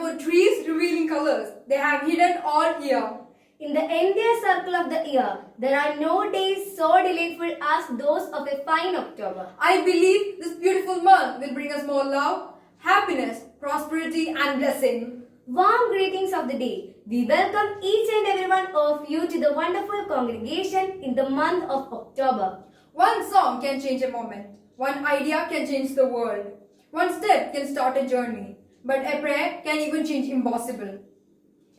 good trees revealing colors. They have hidden all year. In the entire circle of the year, there are no days so delightful as those of a fine October. I believe this beautiful month will bring us more love, happiness, prosperity and blessing. Warm greetings of the day. We welcome each and every one of you to the wonderful congregation in the month of October. One song can change a moment. One idea can change the world. One step can start a journey. But a prayer can even change impossible.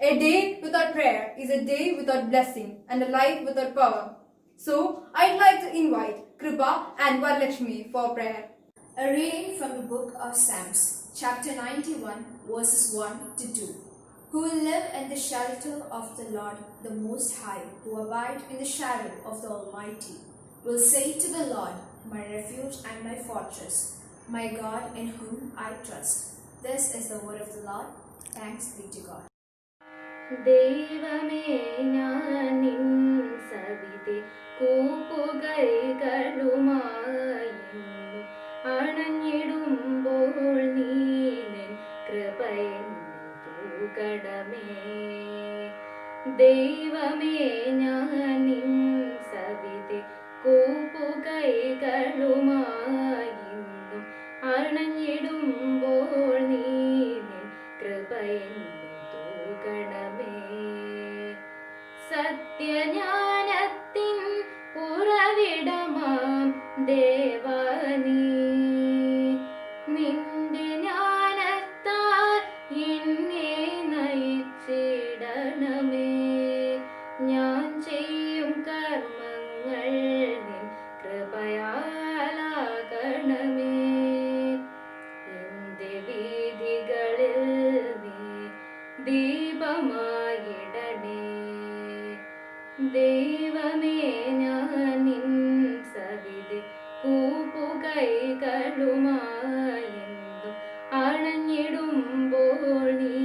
A day without prayer is a day without blessing and a life without power. So, I'd like to invite Kripa and Varalakshmi for prayer. A reading from the book of Psalms, chapter 91, verses 1 to 2. Who will live in the shelter of the Lord, the Most High, who abide in the shadow of the Almighty, will say to the Lord, my refuge and my fortress, my God in whom I trust. This is the word of the Lord. Thanks be to God. ദൈവമേ ഞാൻ നിൻ സവിധേ കൂപ്പുകൈകളുമായിരുന്നു അണഞ്ഞിടുമ്പോൾ നീ നിൻ കൃപയിൽ തൂകണമേ ദൈവമേ ഞാൻ നിൻ സവിധേ കൂപ്പുകൈകളുമായിരുന്നു അണഞ്ഞിടുമ്പോൾ നീ നിൻ കൃപയിൽ സത്യജ്ഞാനത്തിൻ ഉറവിടമാം ദേവാനീ നിന്റെ ജ്ഞാനത്താൽ എന്നെ നയിച്ചിടണമേ ഞാൻ ചെയ്യും കർമ്മങ്ങൾ നിൻ കൃപയാലാകണമേ എന്റെ വീഥികളിൽ നീ ദീപമായിടണേ ദൈവമേ ഞാൻ നിൻ സവിധേ കൂപ്പുകൈകളുമായെന്നും അണഞ്ഞിടുമ്പോൾ നീ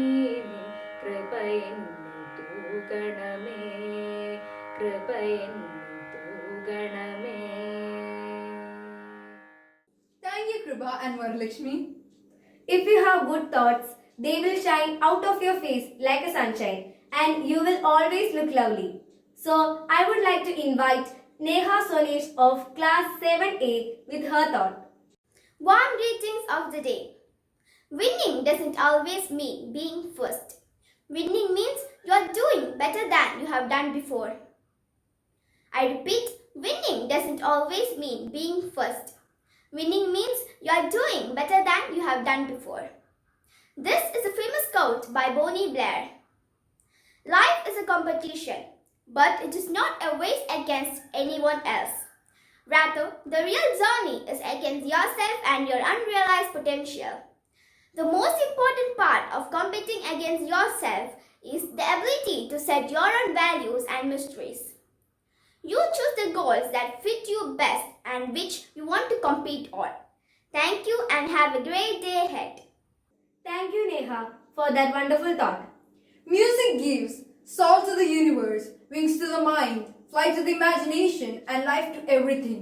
നിൻ കൃപയെന്നും തൂകണമേ കൃപയെന്നും തൂകണമേ. Thank you, Kripa and Varalakshmi. If you have good thoughts, they will shine out of your face like a sunshine and you will always look lovely. So, I would like to invite Neha Sonesh of class 7A with her thought. Warm greetings of the day. Winning doesn't always mean being first. Winning means you are doing better than you have done before. I repeat, winning doesn't always mean being first. Winning means you are doing better than you have done before. This is a famous quote by Bonnie Blair. Life is a competition, but it is not a race against anyone else. Rather, the real journey is against yourself and your unrealized potential. The most important part of competing against yourself is the ability to set your own values and mysteries. You choose the goals that fit you best and which you want to compete on. Thank you and have a great day ahead. Thank you, Neha, for that wonderful thought. Music gives soul to the universe, wings to the mind, flight to the imagination, and life to everything.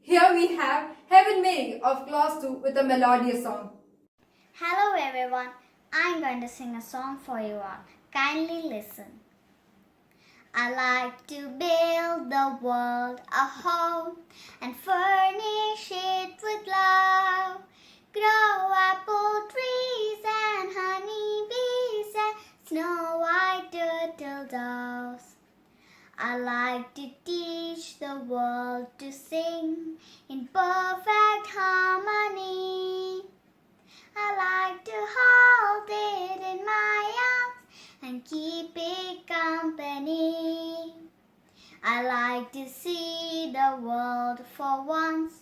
Here we have Heaven May of Class 2 with a melodious song. Hello everyone, I'm going to sing a song for you all. Kindly listen. I like to build the world a home and furnish it with love. Grow apple trees and honey bees and snow white turtle doves. I like to teach the world to sing in perfect harmony. I like to hold it in my arms and keep it company. I like to see the world for once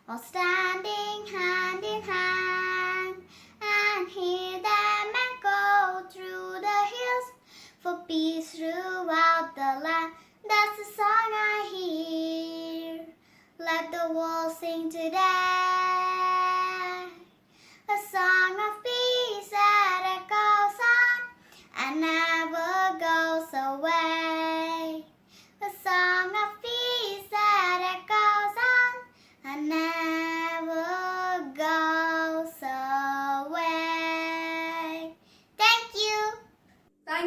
while standing hand in hand and hear them echo through the hills for peace throughout the land. That's the song I hear. Let the world sing today. A song of peace that echoes on and never goes away. A song of peace that echoes on and never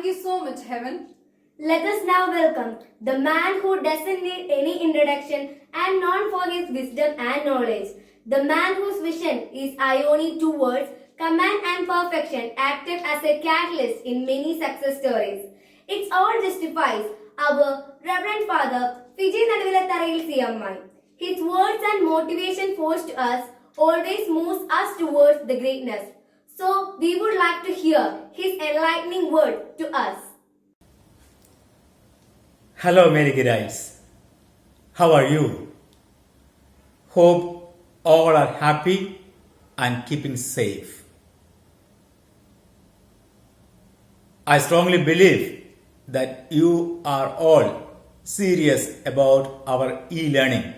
Thank you so much, Heaven. Let us now welcome the man who doesn't need any introduction and known for his wisdom and knowledge. The man whose vision is irony towards command and perfection acted as a catalyst in many success stories. It all justifies our Reverend Father Fiji Nadavilatharayil CMI. His words and motivation forced us always moves us towards the greatness. So we would like to hear his enlightening word to us. Hello, Merigirites. How are you? Hope all are happy and keeping safe. I strongly believe that you are all serious about our e-learning.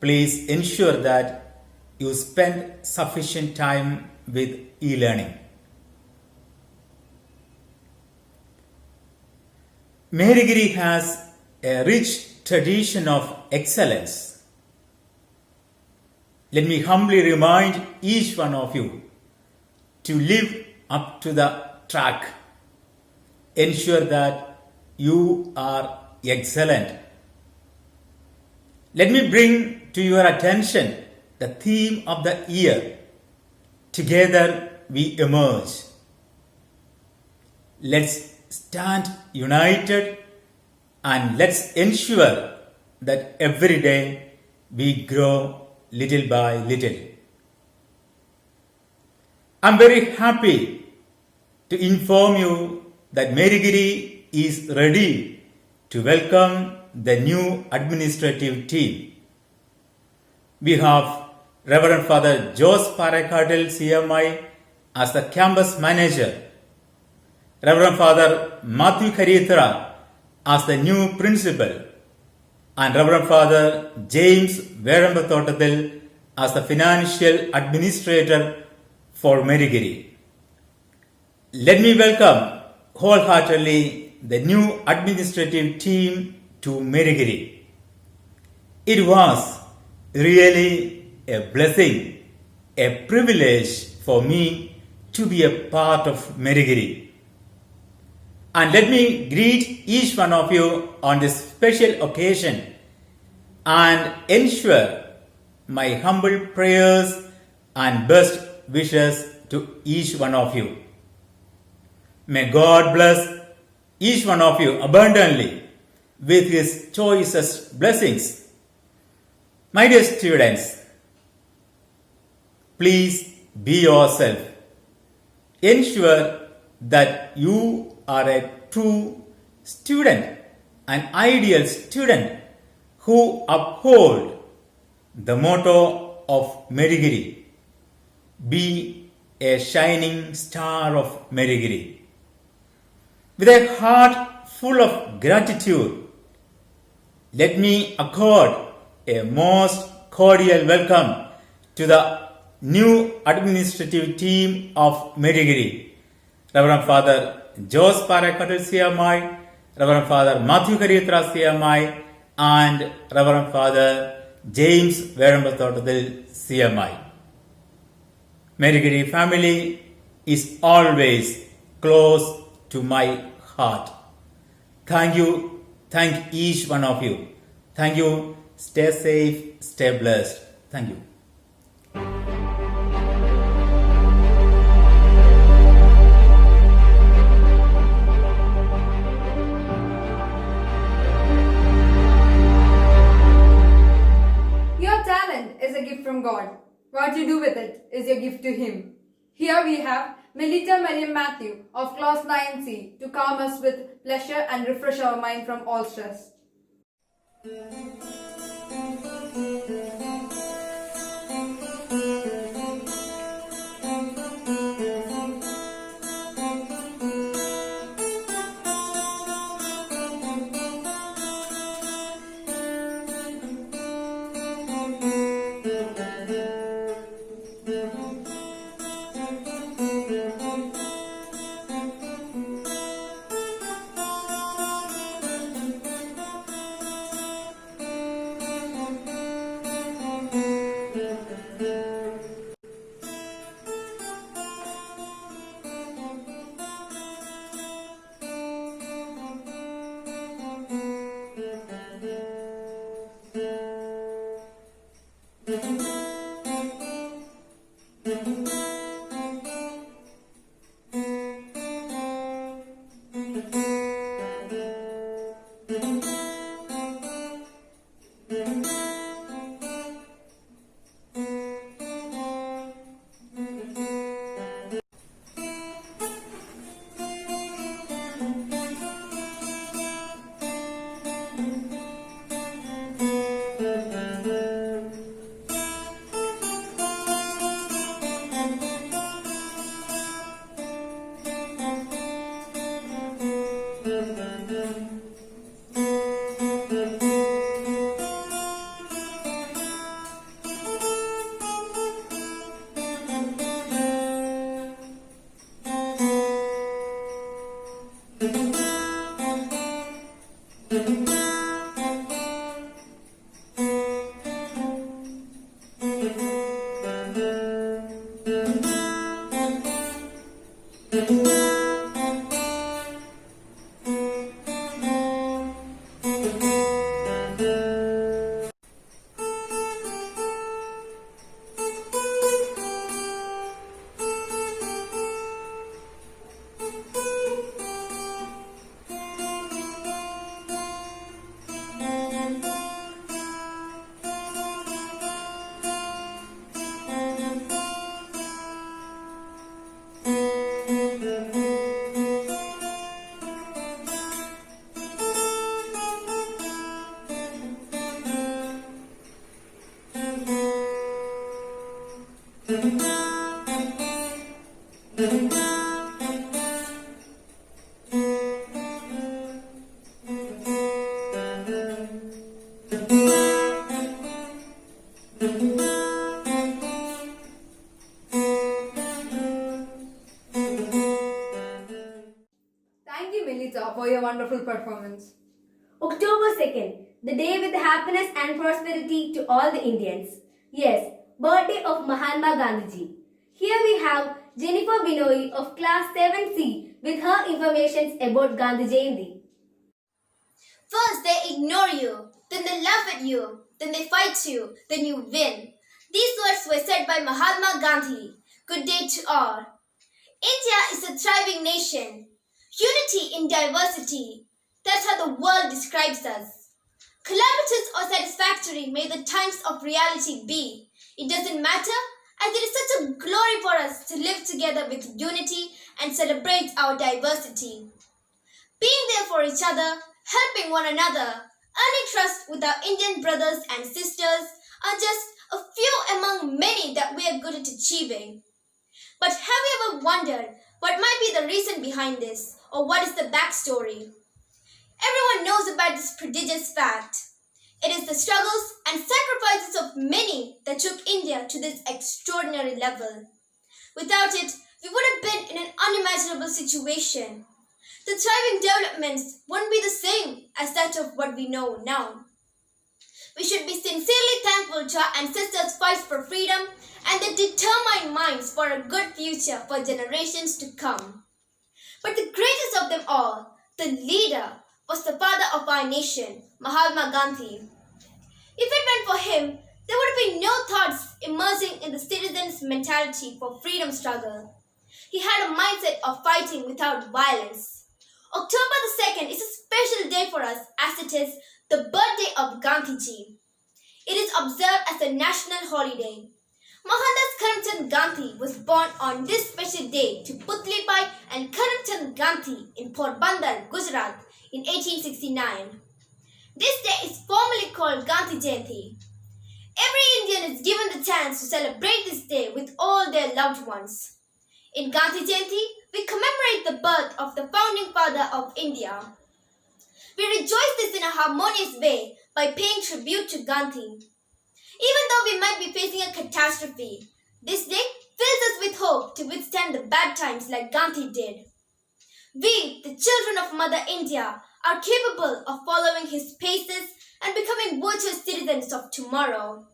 Please ensure that you spend sufficient time with e-learning. Merigiri has a rich tradition of excellence. Let me humbly remind each one of you to live up to the track. Ensure that you are excellent. Let me bring to your attention the theme of the year. Together we emerge. Let's stand united and let's ensure that every day we grow little by little. I'm very happy to inform you that Merigiri is ready to welcome the new administrative team. We have Reverend Father Jose Parekadil CMI as the campus manager, Reverend Father Matthew Karithra as the new principal, and Reverend Father James Verambathotathil as the financial administrator for Merigiri. Let me welcome wholeheartedly the new administrative team to Merigiri. It was really a blessing, a privilege for me to be a part of Merigiri. And let me greet each one of you on this special occasion and ensure my humble prayers and best wishes to each one of you. May God bless each one of you abundantly with His choicest blessings. My dear students, please be yourself. Ensure that you are a true student, an ideal student who uphold the motto of Merigiri. Be a shining star of Merigiri. With a heart full of gratitude, let me accord a most cordial welcome to the new administrative team of Merigiri. Reverend Father Jose Parekadil CMI, Reverend Father Matthew Karithra CMI, and Reverend Father James Verambathotathil CMI. Merigiri family is always close to my heart. Thank you. Thank each one of you. Thank you. Stay safe. Stay blessed. Thank you. Your talent is a gift from God. What you do with it is your gift to Him. Here we have Melita Mariam Matthew of Class 9C to calm us with pleasure and refresh our mind from all stress. Thank you, Melita, for your wonderful performance. October 2nd, the day with happiness and prosperity to all the Indians. Yes, birthday of Mahatma Gandhiji. Here we have Jennifer Binoy of class 7C with her information about Gandhi Jayanti. First they ignore you, then they laugh at you, then they fight you, then you win. These words were said by Mahatma Gandhi. Good day to all. India is a thriving nation. Unity in diversity. That's how the world describes us. Calamitous or satisfactory may the times of reality be. It doesn't matter, as it is such a glory for us to live together with unity and celebrate our diversity. Being there for each other, helping one another, earning trust with our Indian brothers and sisters are just a few among many that we are good at achieving. But have you ever wondered what might be the reason behind this, or what is the backstory? Everyone knows about this prodigious fact. It is the struggles and sacrifices of many that took India to this extraordinary level. Without it, we would have been in an unimaginable situation. The thriving developments wouldn't be the same as that of what we know now. We should be sincerely thankful to our ancestors' fight for freedom and their determined minds for a good future for generations to come. But the greatest of them all, the leader, was the father of our nation, Mahatma Gandhi. If it weren't for him, there would have been no thoughts emerging in the citizens' mentality for freedom struggle. He had a mindset of fighting without violence. October the 2nd is a special day for us as it is the birthday of Gandhiji. It is observed as a national holiday. Mohandas Karamchand Gandhi was born on this special day to Putli Bai and Karamchand Gandhi in Porbandar, Gujarat in 1869. This day is formally called Gandhi Jayanti. Every Indian is given the chance to celebrate this day with all their loved ones. In Gandhi Jayanti, we commemorate the birth of the founding father of India. We rejoice this in a harmonious way by paying tribute to Gandhi. Even though we might be facing a catastrophe, this day fills us with hope to withstand the bad times like Gandhi did. We, the children of Mother India, are capable of following his paces and becoming virtuous citizens of tomorrow.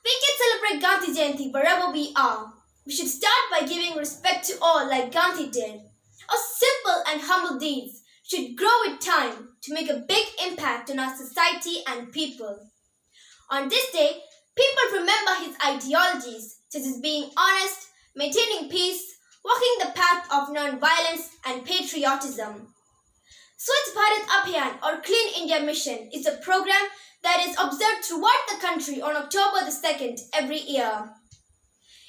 We can celebrate Gandhi Jayanti wherever we are. We should start by giving respect to all like Gandhi did. Our simple and humble deeds should grow with time to make a big impact on our society and people. On this day, people remember his ideologies such as being honest, maintaining peace, walking the path of non-violence and patriotism. Swachh Bharat Abhiyan or Clean India Mission is a program that is observed throughout the country on October the 2nd every year.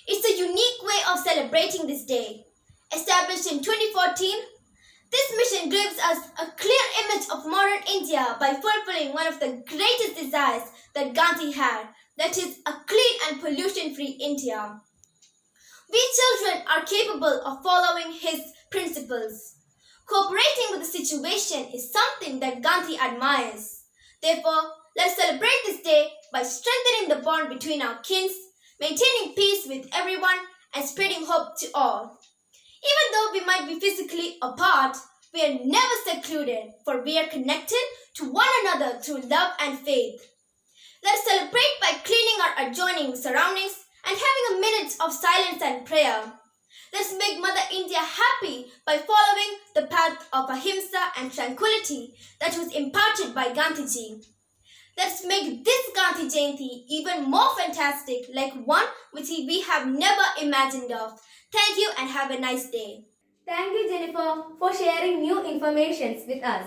It's a unique way of celebrating this day. Established in 2014, this mission gives us a clear image of modern India by fulfilling one of the greatest desires that Gandhi had, that is, a clean and pollution-free India. We children are capable of following his principles. Cooperating with the situation is something that Gandhi admires. Therefore, let's celebrate this day by strengthening the bond between our kins, maintaining peace with everyone, and spreading hope to all. Even though we might be physically apart, we are never secluded, for we are connected to one another through love and faith. Let's celebrate by cleaning our adjoining surroundings and having a minute of silence and prayer. Let's make Mother India happy by following the path of ahimsa and tranquility that was imparted by Gandhiji. Let's make this Gandhi Jayanti even more fantastic, like one which we have never imagined of. Thank you and have a nice day. Thank you, Jennifer, for sharing new informations with us.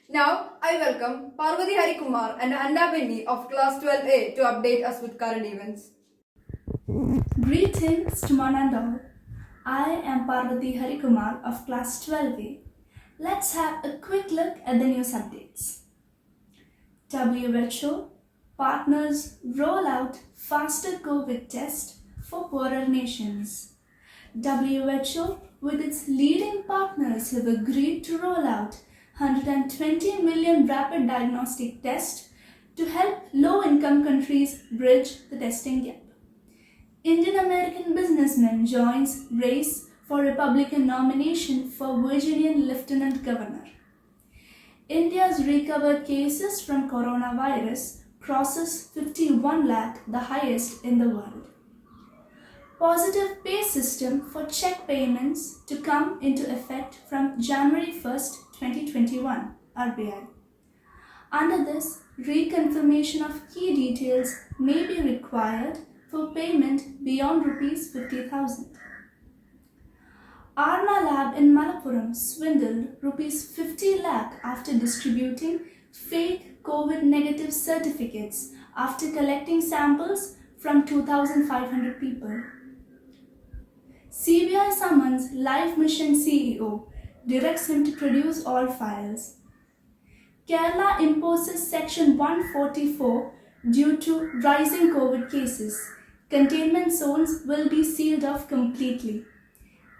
Now, I welcome Parvati Harikumar and Anna Benny of Class 12A to update us with current events. Greetings to one and all. I am Parvati Harikumar of Class 12A. Let's have a quick look at the news updates. WHO partners roll out faster COVID test for poorer nations. WHO, with its leading partners, have agreed to roll out 120 million rapid diagnostic tests to help low-income countries bridge the testing gap. Indian American businessman joins race for Republican nomination for Virginian Lieutenant Governor. India's recovered cases from coronavirus crosses 51 lakh, the highest in the world. Positive pay system for check payments to come into effect from January 1st, 2021, RBI. Under this, reconfirmation of key details may be required for payment beyond Rs 50,000. Arma Lab in Malappuram swindled Rs 50 lakh after distributing fake COVID negative certificates after collecting samples from 2,500 people. CBI summons Life Mission CEO, directs him to produce all files. Kerala imposes Section 144 due to rising COVID cases. Containment zones will be sealed off completely.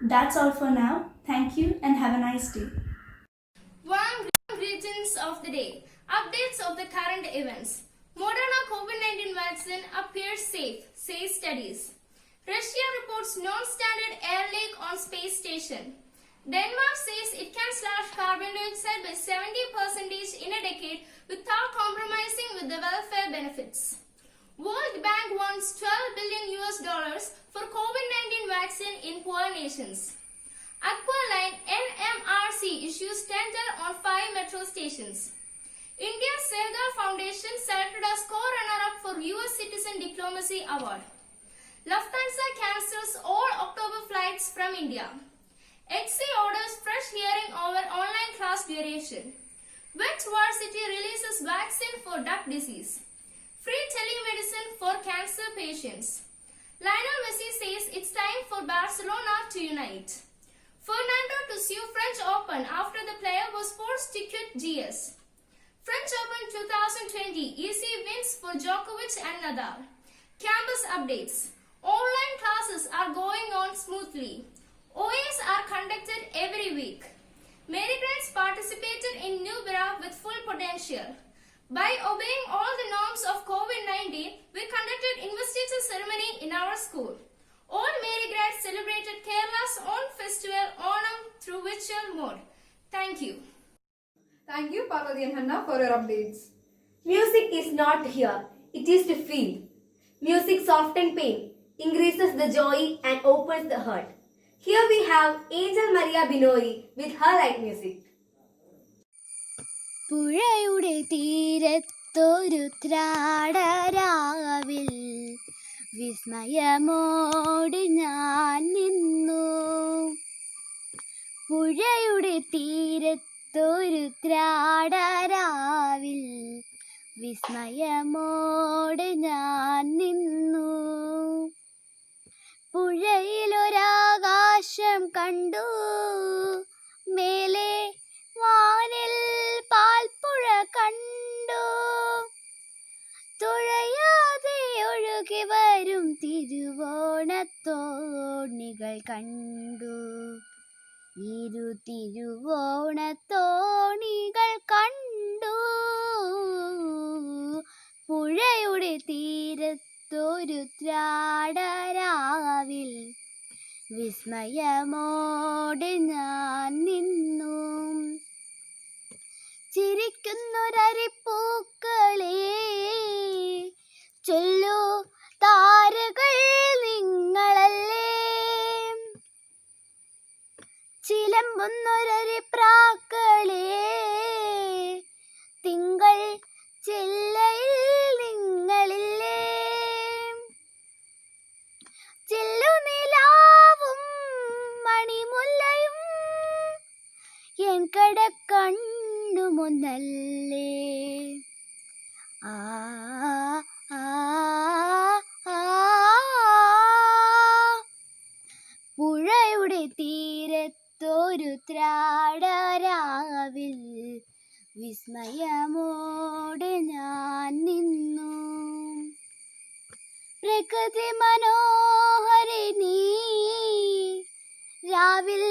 That's all for now. Thank you and have a nice day. Warm greetings of the day. Updates of the current events. Moderna COVID-19 vaccine appears safe, says studies. Russia reports non-standard air leak on space station. Denmark says it can slash carbon dioxide by 70% in a decade without compromising with the welfare benefits. World Bank wants $12 billion for COVID-19 vaccine in poor nations. Aqualine NMRC issues tender on 5 metro stations. India's Safeguard Foundation selected as co-runner-up for US Citizen Diplomacy Award. Lufthansa cancels all October flights from India. HC orders fresh hearing over online class duration. Wet Varsity releases vaccine for duck disease. Free telemedicine for cancer patients. Lionel Messi says it's time for Barcelona to unite. Fernando to sue French Open after the player was forced to quit GS. French Open 2020 easy wins for Djokovic and Nadal. Campus updates. Online classes are going on smoothly. OAs are conducted every week. Marygrades participated in New Bera with full potential. By obeying all the norms of COVID-19, we conducted investiture ceremony in our school. All Marygrades celebrated Kerala's own festival Onam through virtual mode. Thank you. Thank you, Parvati and Hannah, for your updates. Music is not here, it is to feel. Music softens pain, increases the joy and opens the heart. Here we have Angel Maria Binori with her light music. പുഴയുടെ തീരത്തൊരു ത്രാടരാവിൽ വിസ്മയമോട് ഞാൻ നിന്നു. പുഴയുടെ തീരത്തൊരു ത്രാടരാവിൽ വിസ്മയമോട് ഞാൻ നിന്നു. പുഴയിലൊരാകാശം കണ്ടു, മേലെ വാനിൽ പാൽപ്പുഴ കണ്ടു. തുഴയാതെ ഒഴുകി വരും തിരുവോണത്തോണികൾ കണ്ടു. ഇരു തിരുവോണത്തോണികൾ കണ്ടു. പുഴയുടെ തീരത്തൊരു ത്രാടരാവിൽ വിസ്മയമോടെ ഞാൻ നിന്നു. ചിരിക്കുന്നൊരരിപ്പൂക്കളെ ചൊല്ലു താരകൾ നിങ്ങളല്ലേ, ചിലമ്പുന്നൊരരിപ്രാക്കളെ തിങ്കൾ ചില്ലയിൽ നിങ്ങളില്ലേ, ചില്ലുനിലാവും മണിമുല്ലയും എൻ കടക്കണ്ണുമൊന്നല്ലേ. ആ ആ, ആ, പുഴയുടെ തീരത്തൊരു ത്രാടരാവിൽ വിസ്മയമോടെ ഞാൻ നിന്നു. പ്രകൃതി മനോഹരി നീ രാവിൽ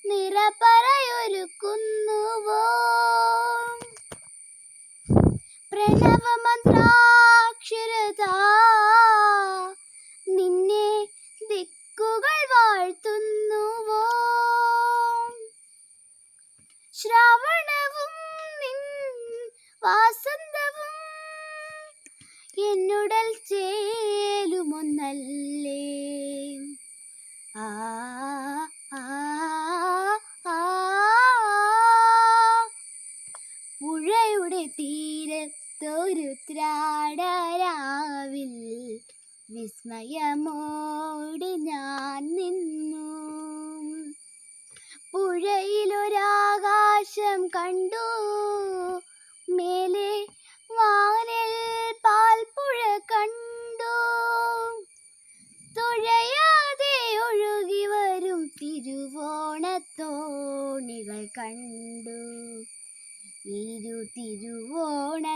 നിറപറയൊരുക്കുന്നുവോ, പ്രണവമന്ത്രാക്ഷരത നിന്നെ ദിക്കുകൾ വാഴ്ത്തുന്നുവോ, ശ്രാവണവും നിൻ വാസന്തവും എന്നുടൽ ചേലുമൊന്നല്ലേ. ആ ആ, ആ, പുഴയുടെ തീരത്തൊരു ത്രാടരാവിൽ വിസ്മയമോടെ ഞാൻ നിന്നു. പുഴയിലൊരാകാശം കണ്ടു, മേലെ വാനിൽ പാൽപ്പുഴ കണ്ടു, തുഴയാതെ ഒഴുകി വരും തിരുവോണത്തോണികൾ കണ്ടു, ഇരു തിരുവോണത്തോണികൾ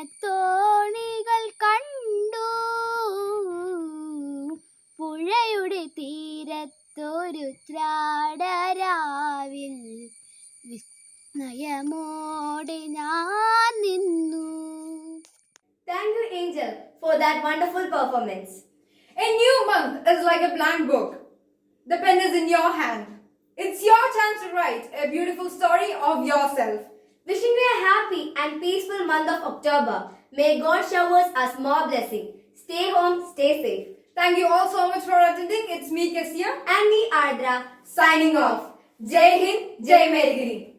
കണ്ടു. പുഴയുടെ തീരത്തൊരു ത്രാടരാവിൽ വിസ്മയമോടെ ഞാൻ നിന്നു. Thank you, Angel, for that wonderful performance. A new month is like a blank book. The pen is in your hand. It's your chance to write a beautiful story of yourself. Wishing you a happy and peaceful month of October. May God showers us more blessing. Stay home, stay safe. Thank you all so much for attending. It's me, Kessia, And me, Ardra. signing off. Jai Hind, Jai Marigiri.